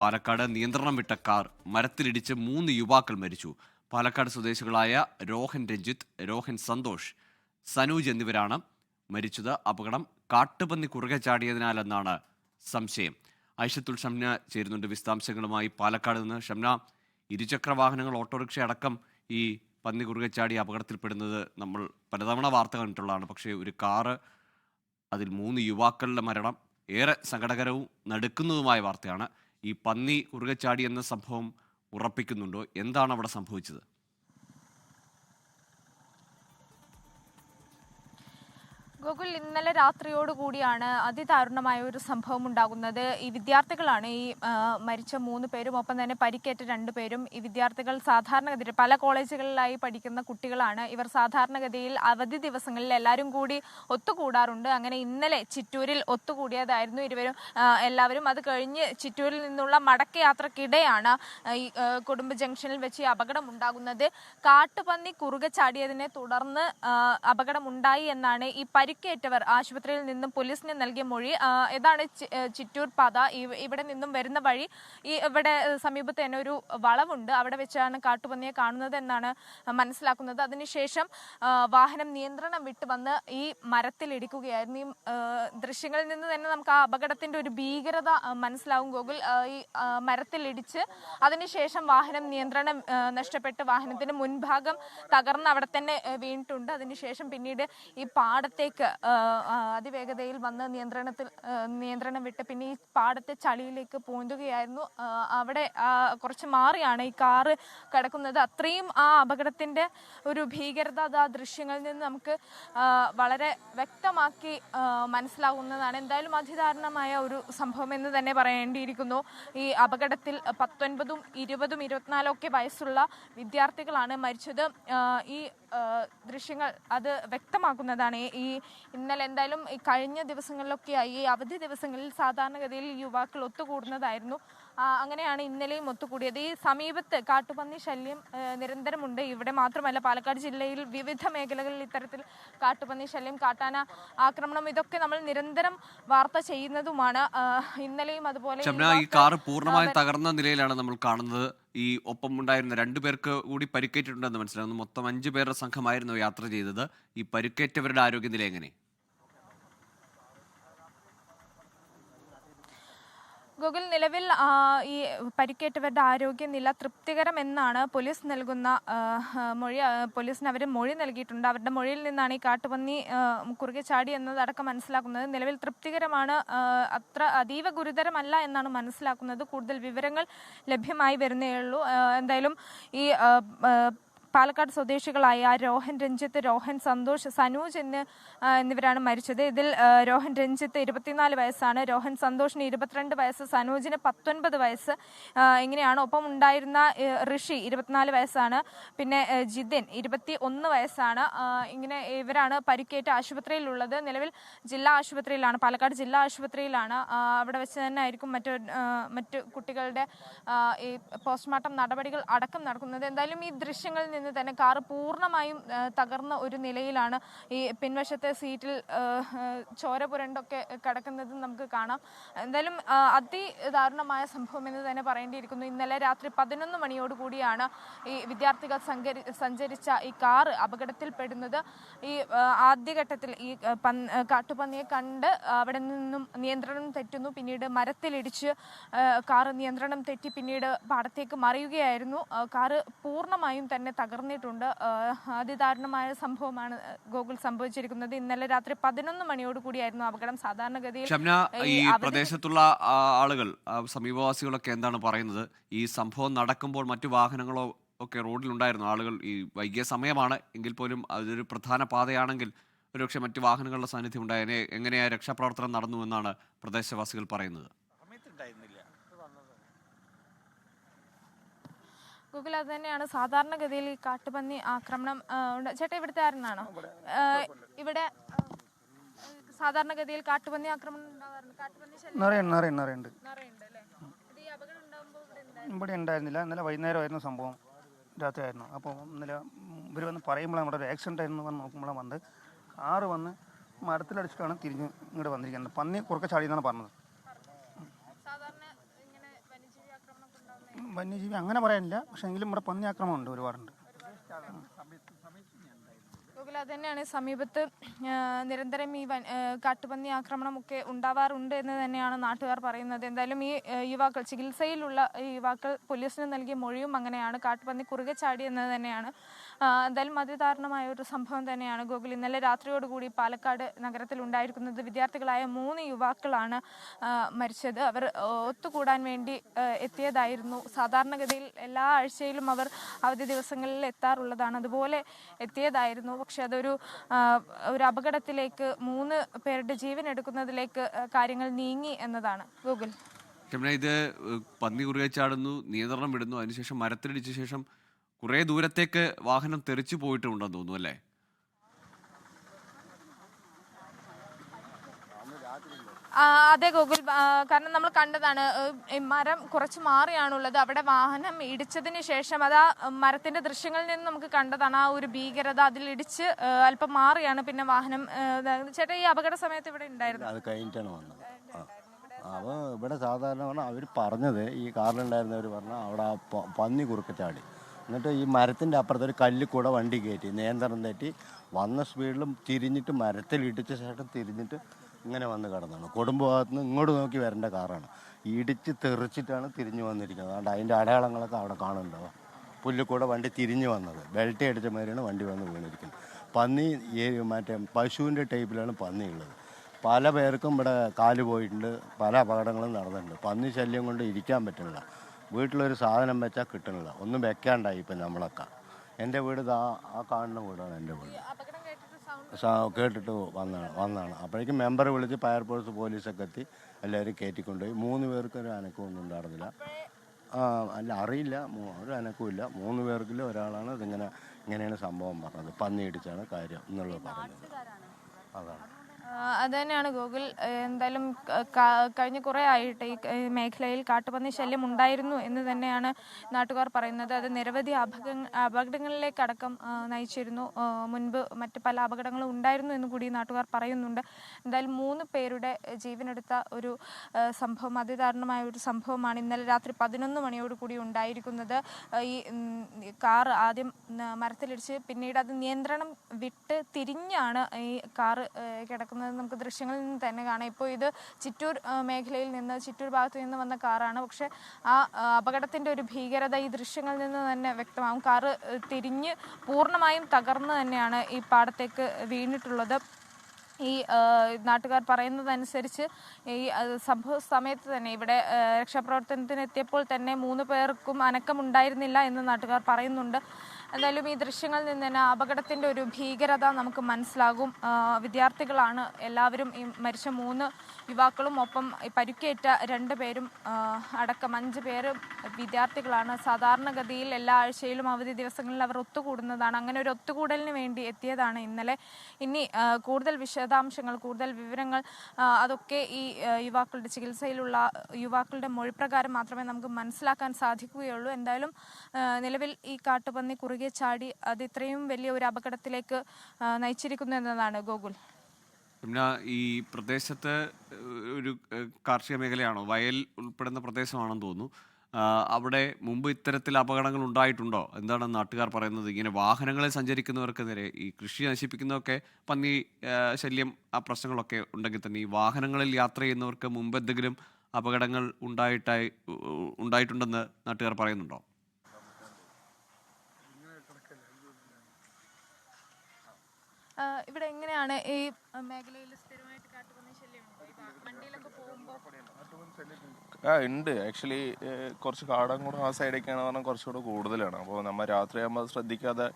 പാലക്കാട് നിയന്ത്രണം വിട്ട കാർ മരത്തിലിടിച്ച് 3 യുവാക്കൾ മരിച്ചു. പാലക്കാട് സ്വദേശികളായ രോഹൻ രഞ്ജിത്ത്, രോഹൻ സന്തോഷ്, സനൂജ് എന്നിവരാണ് മരിച്ചത്. അപകടം കാട്ടുപന്നി കുറുകെ ചാടിയതിനാലെന്നാണ് സംശയം. ഐഷത്തുൽ ഷംന ചേരുന്നുണ്ട് വിശദാംശങ്ങളുമായി പാലക്കാട് നിന്ന്. ഷംന, ഇരുചക്ര വാഹനങ്ങൾ, ഓട്ടോറിക്ഷ അടക്കം ഈ പന്നി കുറുകെ ചാടി അപകടത്തിൽപ്പെടുന്നത് നമ്മൾ പലതവണ വാർത്ത കണ്ടിട്ടുള്ളതാണ്. പക്ഷേ ഒരു കാറ്, അതിൽ 3 യുവാക്കളുടെ മരണം ഏറെ സങ്കടകരവും നടുക്കുന്നതുമായ വാർത്തയാണ്. ഈ പന്നി കുറുകെ ചാടി എന്ന സംഭവം ഉറപ്പിക്കുന്നുണ്ടോ? എന്താണ് അവിടെ സംഭവിച്ചത്? ഗോകുൽ, ഇന്നലെ രാത്രിയോടുകൂടിയാണ് അതിദാരുണമായ ഒരു സംഭവം ഉണ്ടാകുന്നത്. ഈ വിദ്യാർത്ഥികളാണ് ഈ മരിച്ച 3 പേരും, ഒപ്പം തന്നെ പരിക്കേറ്റ 2 പേരും. ഈ വിദ്യാർത്ഥികൾ സാധാരണഗതിയിൽ പല കോളേജുകളിലായി പഠിക്കുന്ന കുട്ടികളാണ്. ഇവർ സാധാരണഗതിയിൽ അവധി ദിവസങ്ങളിൽ എല്ലാവരും കൂടി ഒത്തുകൂടാറുണ്ട്. അങ്ങനെ ഇന്നലെ ചിറ്റൂരിൽ ഒത്തുകൂടിയതായിരുന്നു ഇരുവരും എല്ലാവരും. അത് കഴിഞ്ഞ് ചിറ്റൂരിൽ നിന്നുള്ള മടക്കയാത്രക്കിടെയാണ് ഈ കുടുംബ ജംഗ്ഷനിൽ വെച്ച് അപകടം ഉണ്ടാകുന്നത്. കാട്ടുപന്നി കുറുകെ ചാടിയതിനെ തുടർന്ന് അപകടമുണ്ടായി എന്നാണ് ഈ പരിക്കേറ്റവർ ആശുപത്രിയിൽ നിന്നും പോലീസിന് നൽകിയ മൊഴി. ഇതാണ് ചിറ്റൂർ പാത. ഇവിടെ നിന്നും വരുന്ന വഴി ഇവിടെ സമീപത്ത് തന്നെ ഒരു വളവുണ്ട്. അവിടെ വെച്ചാണ് കാട്ടുപന്നിയെ കാണുന്നത് എന്നാണ് മനസ്സിലാക്കുന്നത്. അതിനുശേഷം വാഹനം നിയന്ത്രണം വിട്ട് വന്ന് ഈ മരത്തിലിടിക്കുകയായിരുന്നു. ഈ ദൃശ്യങ്ങളിൽ നിന്ന് തന്നെ നമുക്ക് ആ അപകടത്തിന്റെ ഒരു ഭീകരത മനസ്സിലാവും ഗോകുൽ. ഈ മരത്തിലിടിച്ച് അതിനുശേഷം വാഹനം നിയന്ത്രണം നഷ്ടപ്പെട്ട് വാഹനത്തിന്റെ മുൻഭാഗം തകർന്ന് അവിടെ തന്നെ വീണിട്ടുണ്ട്. അതിനുശേഷം പിന്നീട് ഈ പാടത്തേക്ക് അതിവേഗതയിൽ വന്ന് നിയന്ത്രണം വിട്ട് പിന്നെ ഈ പാടത്തെ ചളിയിലേക്ക് പൂണ്ടുകയായിരുന്നു. അവിടെ കുറച്ച് മാറിയാണ് ഈ കാറ് കിടക്കുന്നത്. അത്രയും ആ അപകടത്തിന്റെ ഒരു ഭീകരത ആ ദൃശ്യങ്ങളിൽ നിന്ന് നമുക്ക് വളരെ വ്യക്തമാക്കി മനസ്സിലാകുന്നതാണ്. എന്തായാലും അതിദാരുണമായ ഒരു സംഭവം എന്ന് തന്നെ പറയേണ്ടിയിരിക്കുന്നു. ഈ അപകടത്തിൽ 19, 20, 24 ഒക്കെ വയസ്സുള്ള വിദ്യാർത്ഥികളാണ് മരിച്ചത്. ഈ ദൃശ്യങ്ങൾ അത് വ്യക്തമാക്കുന്നതാണ്. ഈ ഇന്നലെ എന്തായാലും ഈ കഴിഞ്ഞ ദിവസങ്ങളിലൊക്കെയായി ഈ അവധി ദിവസങ്ങളിൽ സാധാരണഗതിയിൽ യുവാക്കൾ ഒത്തുകൂടുന്നതായിരുന്നു. അങ്ങനെയാണ് ഇന്നലെയും ഒത്തുകൂടിയത്. ഈ സമീപത്ത് കാട്ടുപന്നി ശല്യം നിരന്തരമുണ്ട്. ഇവിടെ മാത്രമല്ല, പാലക്കാട് ജില്ലയിൽ വിവിധ മേഖലകളിൽ ഇത്തരത്തിൽ കാട്ടുപന്നി ശല്യം, കാട്ടാന ആക്രമണം, ഇതൊക്കെ നമ്മൾ നിരന്തരം വാർത്ത ചെയ്യുന്നതുമാണ്. ഇന്നലെയും അതുപോലെ ഈ കാർ പൂർണ്ണമായും തകർന്ന നിലയിലാണ് നമ്മൾ കാണുന്നത്. ഈ ഒപ്പം ഉണ്ടായിരുന്ന 2 പേർക്ക് കൂടി പരിക്കേറ്റിട്ടുണ്ടെന്ന് മനസ്സിലാകുന്നു. മൊത്തം 5 പേരുടെ സംഘമായിരുന്നു യാത്ര ചെയ്തത്. ഈ പരിക്കേറ്റവരുടെ ആരോഗ്യനില എങ്ങനെ? ഗൂഗിൾ, നിലവിൽ ഈ പരിക്കേറ്റവരുടെ ആരോഗ്യനില തൃപ്തികരമെന്നാണ് പോലീസ് നൽകുന്ന മൊഴി. പോലീസിന് അവർ മൊഴി നൽകിയിട്ടുണ്ട്. അവരുടെ മൊഴിയിൽ നിന്നാണ് ഈ കാട്ടുപന്നി കുറുകെ ചാടി എന്നതടക്കം മനസ്സിലാക്കുന്നത്. നിലവിൽ തൃപ്തികരമാണ്, അത്ര അതീവ ഗുരുതരമല്ല എന്നാണ് മനസ്സിലാക്കുന്നത്. കൂടുതൽ വിവരങ്ങൾ ലഭ്യമായി വരുന്നേ ഉള്ളൂ. എന്തായാലും ഈ പാലക്കാട് സ്വദേശികളായ രോഹൻ രഞ്ജിത്ത്, രോഹൻ സന്തോഷ്, സനൂജ് എന്നിവരാണ് മരിച്ചത്. ഇതിൽ രോഹൻ രഞ്ജിത്ത് 24 വയസ്സാണ്, രോഹൻ സന്തോഷിന് 22 വയസ്സ്, സനൂജിന് 19 വയസ്സ്. ഇങ്ങനെയാണ്. ഒപ്പം ഉണ്ടായിരുന്ന ഋഷി 24 വയസ്സാണ്, പിന്നെ ജിതിൻ 21 വയസ്സാണ്. ഇങ്ങനെ ഇവരാണ് പരിക്കേറ്റ ആശുപത്രിയിലുള്ളത്. നിലവിൽ ജില്ലാ ആശുപത്രിയിലാണ്, പാലക്കാട് ജില്ലാ ആശുപത്രിയിലാണ്. അവിടെ വെച്ച് തന്നെ ആയിരിക്കും മറ്റു കുട്ടികളുടെ ഈ പോസ്റ്റ്മോർട്ടം നടപടികൾ അടക്കം നടക്കുന്നത്. എന്തായാലും ഈ ദൃശ്യങ്ങളിൽ നിന്ന് തന്നെ കാറ് പൂർണ്ണമായും തകർന്ന ഒരു നിലയിലാണ്. ഈ പിൻവശത്തെ സീറ്റിൽ ചോര പുരണ്ടൊക്കെ കിടക്കുന്നത് നമുക്ക് കാണാം. എന്തായാലും അതിദാരുണമായ സംഭവം എന്ന് തന്നെ പറയേണ്ടിയിരിക്കുന്നു. ഇന്നലെ രാത്രി 11 മണിയോടുകൂടിയാണ് ഈ വിദ്യാർത്ഥികൾ സഞ്ചരിച്ച ഈ കാറ് അപകടത്തിൽപ്പെടുന്നത്. ഈ ആദ്യഘട്ടത്തിൽ ഈ കാട്ടുപന്നിയെ കണ്ട് അവിടെ നിന്നും നിയന്ത്രണം തെറ്റുന്നു. പിന്നീട് മരത്തിലിടിച്ച് കാറ് നിയന്ത്രണം തെറ്റി പിന്നീട് പാടത്തേക്ക് മറിയുകയായിരുന്നു. കാറ് പൂർണ്ണമായും തന്നെ തകർന്നിട്ടുണ്ട്. അതിദാരുണമായ സംഭവമാണ് ഗോകുൽ സംഭവിച്ചിരിക്കുന്നത്. ഇന്നലെ രാത്രി 11 മണിയോടുകൂടിയായിരുന്നു അപകടം. സാധാരണഗതിയിൽ ഈ പ്രദേശത്തുള്ള ആളുകൾ, സമീപവാസികളൊക്കെ എന്താണ് പറയുന്നത്? ഈ സംഭവം നടക്കുമ്പോൾ മറ്റു വാഹനങ്ങളോ ഒക്കെ റോഡിലുണ്ടായിരുന്നു? ആളുകൾ, ഈ വൈകിയ സമയമാണ് എങ്കിൽ പോലും അതൊരു പ്രധാന പാതയാണെങ്കിൽ ഒരുപക്ഷെ മറ്റു വാഹനങ്ങളുടെ സാന്നിധ്യം ഉണ്ടായതിനെ എങ്ങനെയാ രക്ഷാപ്രവർത്തനം നടന്നു എന്നാണ് പ്രദേശവാസികൾ പറയുന്നത്? ഗൂഗിൾ, അത് തന്നെയാണ് സാധാരണഗതിയിൽ ഈ കാട്ടുപന്നി ആക്രമണം ചേട്ടാ ഇവിടുത്തെ ആരെന്നാണോ ഇവിടെ സാധാരണഗതിയിൽ കാട്ടുപന്നി ആക്രമണം നിറയുണ്ട്. ഇവിടെ ഉണ്ടായിരുന്നില്ല. ഇന്നലെ വൈകുന്നേരമായിരുന്നു സംഭവം, രാത്രിയായിരുന്നു. അപ്പോൾ ഇന്നലെ ഇവർ വന്ന് പറയുമ്പോഴാണ് നമ്മുടെ ഒരു ആക്സിഡൻ്റ് ആയിരുന്നു വന്ന് നോക്കുമ്പോഴാണ് വന്ന് കാറ് വന്ന് മരത്തിലടിച്ചിട്ടാണ് തിരിഞ്ഞ് ഇങ്ങോട്ട് വന്നിരിക്കുന്നത്. പന്നി കുറുക്കെ ചാടി എന്നാണ് പറഞ്ഞത്. വന്യജീവി അങ്ങനെ പറയാനില്ല, പക്ഷേ എങ്കിലും ഇവിടെ പന്നി ആക്രമണം ഉണ്ട്, ഒരുപാടുണ്ട്. ഗോകുൽ, അത് തന്നെയാണ് സമീപത്ത് നിരന്തരം ഈ കാട്ടുപന്നി ആക്രമണമൊക്കെ ഉണ്ടാവാറുണ്ട് എന്ന് തന്നെയാണ് നാട്ടുകാർ പറയുന്നത്. എന്തായാലും ഈ യുവാക്കൾ, ചികിത്സയിലുള്ള യുവാക്കൾ പോലീസിന് നൽകിയ മൊഴിയും അങ്ങനെയാണ്, കാട്ടുപന്നി കുറുകെ ചാടി എന്നത് തന്നെയാണ്. എന്തായാലും അതിദാരുണമായ ഒരു സംഭവം തന്നെയാണ് ഗോകുൽ. ഇന്നലെ രാത്രിയോടുകൂടി പാലക്കാട് നഗരത്തിൽ ഉണ്ടായിരിക്കുന്നത് വിദ്യാർത്ഥികളായ 3 യുവാക്കളാണ് മരിച്ചത്. അവർ ഒത്തുകൂടാൻ വേണ്ടി എത്തിയതായിരുന്നു. സാധാരണഗതിയിൽ എല്ലാ ആഴ്ചയിലും അവർ അവധി ദിവസങ്ങളിൽ എത്താറുള്ളതാണ്. അതുപോലെ എത്തിയതായിരുന്നു. പക്ഷെ അതൊരു അപകടത്തിലേക്ക് 3 പേരുടെ ജീവൻ എടുക്കുന്നതിലേക്ക് കാര്യങ്ങൾ നീങ്ങി എന്നതാണ് ഗൂഗിൾ. ഇത് പന്നി കുറുകെ ചാടുന്നു, നിയന്ത്രണം വിടുന്നു, അതിനുശേഷം മരത്തിലിടിച്ച ശേഷം കുറേ ദൂരത്തേക്ക് വാഹനം തെറിച്ചു പോയിട്ടുണ്ടെന്ന് തോന്നുന്നു അല്ലേ? അതെ ഗോകുൽ, കാരണം നമ്മൾ കണ്ടതാണ്, മരം കുറച്ച് മാറിയാണുള്ളത്. അവിടെ വാഹനം ഇടിച്ചതിന് ശേഷം അത് ആ മരത്തിന്റെ ദൃശ്യങ്ങളിൽ നിന്ന് നമുക്ക് കണ്ടതാണ് ആ ഒരു ഭീകരത. അതിലിടിച്ച് അല്പം മാറിയാണ് പിന്നെ വാഹനം. ചേട്ടാ, ഈ അപകട സമയത്ത് ഇവിടെ ഉണ്ടായിരുന്നു? അത് കഴിഞ്ഞിട്ടാണ് വന്നത്. അപ്പോൾ ഇവിടെ സാധാരണ പറഞ്ഞാൽ അവർ പറഞ്ഞത്, ഈ കാറിലുണ്ടായിരുന്നവർ പറഞ്ഞാൽ അവിടെ പന്നി കുറുക്കെ ചാടി, എന്നിട്ട് ഈ മരത്തിൻ്റെ അപ്പുറത്ത് ഒരു കല്ലിൽ കൂടെ വണ്ടി കയറ്റി നിയന്ത്രണം തെറ്റി വന്ന സ്പീഡിലും തിരിഞ്ഞിട്ട് മരത്തിൽ ഇടിച്ച ശേഷം തിരിഞ്ഞിട്ട് ഇങ്ങനെ വന്ന് കിടന്നാണ്. കൊടുമ്പുഭാഗത്ത് നിന്ന് ഇങ്ങോട്ട് നോക്കി വരേണ്ട കാറാണ്, ഇടിച്ച് തെറിച്ചിട്ടാണ് തിരിഞ്ഞു വന്നിരിക്കുന്നത്. അതുകൊണ്ട് അതിൻ്റെ അടയാളങ്ങളൊക്കെ അവിടെ കാണുന്നുണ്ടോ? പുല്ലിക്കൂടെ വണ്ടി തിരിഞ്ഞു വന്നത്, ബെൽറ്റ് അടിച്ച മാതിരിയാണ് വണ്ടി വന്ന് വീണിരിക്കുന്നത്. പന്നി മറ്റേ പശുവിൻ്റെ ടൈപ്പിലാണ് പന്നി ഉള്ളത്. പല പേർക്കും ഇവിടെ കാല് പോയിട്ടുണ്ട്, പല അപകടങ്ങളും നടന്നിട്ടുണ്ട്. പന്നി ശല്യം കൊണ്ട് ഇരിക്കാൻ പറ്റുന്നില്ല, വീട്ടിലൊരു സാധനം വെച്ചാൽ കിട്ടണില്ല, ഒന്നും വെക്കാണ്ടായി ഇപ്പം നമ്മളൊക്കെ. എൻ്റെ വീട് ആ കാണുന്ന വീടാണ് എൻ്റെ വീട്. കേട്ടിട്ട് വന്നാണ്. അപ്പോഴേക്കും മെമ്പർ വിളിച്ച് ഫയർഫോഴ്സ് പോലീസൊക്കെ എത്തി എല്ലാവരും കയറ്റിക്കൊണ്ടുപോയി. 3 പേർക്ക് ഒരു അനക്കമൊന്നും ഉണ്ടായിരുന്നില്ല. അല്ല, അറിയില്ല, ഒരു അനക്കവും 3 പേർക്കിൽ ഒരാളാണ് ഇങ്ങനെയാണ് സംഭവം പറഞ്ഞത്, പന്നി ഇടിച്ചാണ് കാര്യം എന്നുള്ളത് പറഞ്ഞത്. അതാണ്. അത് തന്നെയാണ് ഗോകുൽ. എന്തായാലും കഴിഞ്ഞ കുറേ ആയിട്ട് ഈ മേഖലയിൽ കാട്ടുപന്നി ശല്യം ഉണ്ടായിരുന്നു എന്ന് തന്നെയാണ് നാട്ടുകാർ പറയുന്നത്. അത് നിരവധി അപകടങ്ങളിലേക്കടക്കം നയിച്ചിരുന്നു. മുൻപ് മറ്റ് പല അപകടങ്ങളും ഉണ്ടായിരുന്നു എന്ന് കൂടി നാട്ടുകാർ പറയുന്നുണ്ട്. എന്തായാലും 3 പേരുടെ ജീവനെടുത്ത ഒരു സംഭവം, അതിദാരുണമായ ഒരു സംഭവമാണ് ഇന്നലെ രാത്രി 11 മണിയോടുകൂടി ഉണ്ടായിരിക്കുന്നത്. ഈ കാർ ആദ്യം മരത്തിലിടിച്ച് പിന്നീട് അത് നിയന്ത്രണം വിട്ട് തിരിഞ്ഞാണ് ഈ കാറ് കിടക്കുന്നത്. നമുക്ക് ദൃശ്യങ്ങളിൽ നിന്ന് തന്നെ കാണാം. ഇപ്പോൾ ഇത് ചിറ്റൂർ മേഖലയിൽ നിന്ന്, ചിറ്റൂർ ഭാഗത്ത് നിന്ന് വന്ന കാറാണ്. പക്ഷെ ആ അപകടത്തിൻ്റെ ഒരു ഭീകരത ഈ ദൃശ്യങ്ങളിൽ നിന്ന് തന്നെ വ്യക്തമാകും. കാറ് തിരിഞ്ഞ് പൂർണ്ണമായും തകർന്ന് തന്നെയാണ് ഈ പാടത്തേക്ക് വീണിട്ടുള്ളത്. ഈ നാട്ടുകാർ പറയുന്നതനുസരിച്ച് ഈ സംഭവ സമയത്ത് തന്നെ ഇവിടെ രക്ഷാപ്രവർത്തനത്തിന് എത്തിയപ്പോൾ തന്നെ 3 പേർക്കും അനക്കമുണ്ടായിരുന്നില്ല എന്ന് നാട്ടുകാർ പറയുന്നുണ്ട്. എന്തായാലും ഈ ദൃശ്യങ്ങളിൽ നിന്ന് തന്നെ അപകടത്തിൻ്റെ ഒരു ഭീകരത നമുക്ക് മനസ്സിലാകും. വിദ്യാർത്ഥികളാണ് എല്ലാവരും, ഈ മരിച്ച 3 യുവാക്കളും ഒപ്പം പരിക്കേറ്റ 2 പേരും അടക്കം 5 പേരും വിദ്യാർത്ഥികളാണ്. സാധാരണഗതിയിൽ എല്ലാ ആഴ്ചയിലും അവധി ദിവസങ്ങളിൽ അവർ ഒത്തുകൂടുന്നതാണ്. അങ്ങനെ ഒരു ഒത്തുകൂടലിന് വേണ്ടി എത്തിയതാണ് ഇന്നലെ. ഇനി കൂടുതൽ വിശദാംശങ്ങൾ, കൂടുതൽ വിവരങ്ങൾ അതൊക്കെ ഈ യുവാക്കളുടെ, ചികിത്സയിലുള്ള യുവാക്കളുടെ മൊഴിപ്രകാരം മാത്രമേ നമുക്ക് മനസ്സിലാക്കാൻ സാധിക്കുകയുള്ളൂ. എന്തായാലും നിലവിൽ ഈ കാട്ടുപന്നി കുറുകെ ചാടി അത് ഇത്രയും വലിയ ഒരു അപകടത്തിലേക്ക് നയിച്ചിരിക്കുന്നു എന്നതാണ് ഗോകുൽ. പിന്നെ ഈ പ്രദേശത്ത് ഒരു കാർഷിക മേഖലയാണോ, വയൽ ഉൾപ്പെടുന്ന പ്രദേശമാണെന്ന് തോന്നുന്നു. അവിടെ മുമ്പ് ഇത്തരത്തിൽ അപകടങ്ങൾ ഉണ്ടായിട്ടുണ്ടോ? എന്താണ് നാട്ടുകാർ പറയുന്നത്? ഇങ്ങനെ വാഹനങ്ങളിൽ സഞ്ചരിക്കുന്നവർക്ക് നേരെ ഈ കൃഷി നശിപ്പിക്കുന്നതൊക്കെ, പന്നി ശല്യം, ആ പ്രശ്നങ്ങളൊക്കെ ഉണ്ടെങ്കിൽ തന്നെ ഈ വാഹനങ്ങളിൽ യാത്ര ചെയ്യുന്നവർക്ക് മുമ്പ് എന്തെങ്കിലും അപകടങ്ങൾ ഉണ്ടായിട്ടുണ്ടെന്ന് നാട്ടുകാർ പറയുന്നുണ്ടോ? ഇവിടെ എങ്ങനെയാണ് ഈ മേഖലയിൽ സ്ഥിരമായിട്ട് കാട്ടുപന്നി ശല്യം വണ്ടിയിലൊക്കെ പോകുമ്പോൾ? ഉണ്ട്. ആക്ച്വലി കുറച്ച് കാടും കൂടെ ആ സൈഡൊക്കെയാണ് പറഞ്ഞാൽ കുറച്ചുകൂടെ കൂടുതലാണ്. അപ്പോൾ നമ്മൾ രാത്രിയാകുമ്പോൾ ശ്രദ്ധിക്കാതെ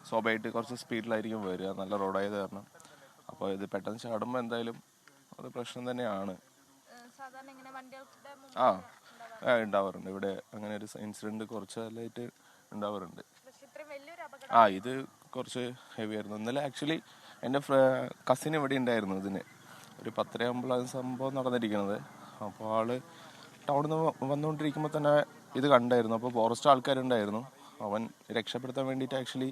സ്വാഭാവികമായിട്ട് കുറച്ച് സ്പീഡിലായിരിക്കും വരിക, നല്ല റോഡായത് കാരണം. അപ്പോൾ ഇത് പെട്ടെന്ന് ചാടുമ്പോൾ എന്തായാലും അത് പ്രശ്നം തന്നെയാണ്. ഉണ്ടാവാറുണ്ട്. ഇവിടെ അങ്ങനെ ഒരു ഇൻസിഡൻറ്റ് കുറച്ച് കാലമായിട്ട് ഉണ്ടാവാറുണ്ട്. ഇത് കുറച്ച് ഹെവി ആയിരുന്നു. ഇന്നലെ ആക്ച്വലി എൻ്റെ കസിൻ ഇവിടെ ഉണ്ടായിരുന്നു. ഇതിന് ഒരു 10 ആകുമ്പോഴാണ് സംഭവം നടന്നിരിക്കുന്നത്. അപ്പോൾ ആള് ടൗണിൽ നിന്ന് വന്നുകൊണ്ടിരിക്കുമ്പോൾ തന്നെ ഇത് കണ്ടായിരുന്നു. അപ്പോൾ ഫോറസ്റ്റ് ആൾക്കാരുണ്ടായിരുന്നു. അവൻ രക്ഷപ്പെടുത്താൻ വേണ്ടിയിട്ട് ആക്ച്വലി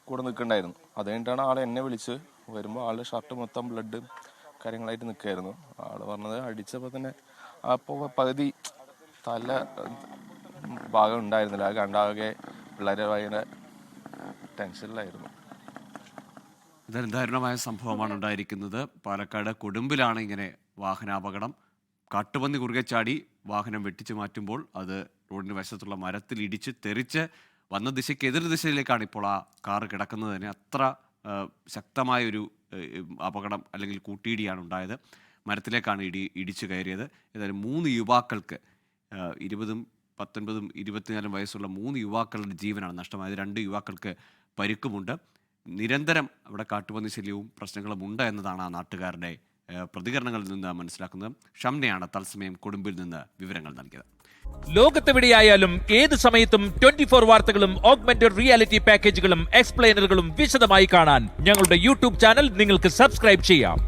കൂടെ നിൽക്കണ്ടായിരുന്നു. അത് കഴിഞ്ഞിട്ടാണ് ആൾ എന്നെ വിളിച്ച് വരുമ്പോൾ ആളുടെ ഷർട്ട് മൊത്തം ബ്ലഡ് കാര്യങ്ങളായിട്ട് നിൽക്കുമായിരുന്നു. ആൾ പറഞ്ഞത് അടിച്ചപ്പോൾ തന്നെ അപ്പോൾ പകുതി തല ഭാഗം ഉണ്ടായിരുന്നില്ല. അത് കണ്ടാകെ പിള്ളേരെ ഭയങ്കര ടെൻഷനിലായിരുന്നു. ഇതൊരു ദാരുണമായ സംഭവമാണ് ഉണ്ടായിരിക്കുന്നത്. പാലക്കാട് കൊടുമ്പിലാണ് ഇങ്ങനെ വാഹനാപകടം. കാട്ടുപന്നി കുറുകെ ചാടി വാഹനം വെട്ടിച്ചു മാറ്റുമ്പോൾ അത് റോഡിന് വശത്തുള്ള മരത്തിൽ ഇടിച്ച് തെറിച്ച് വന്ന ദിശയ്ക്ക് എതിർ ദിശയിലേക്കാണ് ഇപ്പോൾ ആ കാറ് കിടക്കുന്നത്. തന്നെ അത്ര ശക്തമായൊരു അപകടം അല്ലെങ്കിൽ കൂട്ടിയിടിയാണ് ഉണ്ടായത്. മരത്തിലേക്കാണ് ഇടിച്ചു കയറിയത്. ഏതായാലും 3 യുവാക്കൾക്ക് 20, 19, 24 വയസ്സുള്ള 3 യുവാക്കളുടെ ജീവനാണ് നഷ്ടമായത്. 2 യുവാക്കൾക്ക് പരിക്കുമുണ്ട്. നിരന്തരം അവിടെ കാട്ടുപന്നി ശല്യവും പ്രശ്നങ്ങളും ഉണ്ട് എന്നതാണ് ആ നാട്ടുകാരുടെ പ്രതികരണങ്ങളിൽ നിന്ന് മനസ്സിലാക്കുന്നത്. ഷംനയാണ് തത്സമയം കൊടുമ്പിൽ നിന്ന് വിവരങ്ങൾ നൽകിയത്. ലോകത്തെവിടെയായാലും ഏത് സമയത്തും 24 വാർത്തകളും ഓഗ്മെന്റഡ് റിയാലിറ്റി പാക്കേജുകളും എക്സ്പ്ലെയിനറുകളും വിശദമായി കാണാൻ ഞങ്ങളുടെ യൂട്യൂബ് ചാനൽ നിങ്ങൾക്ക് സബ്സ്ക്രൈബ് ചെയ്യാം.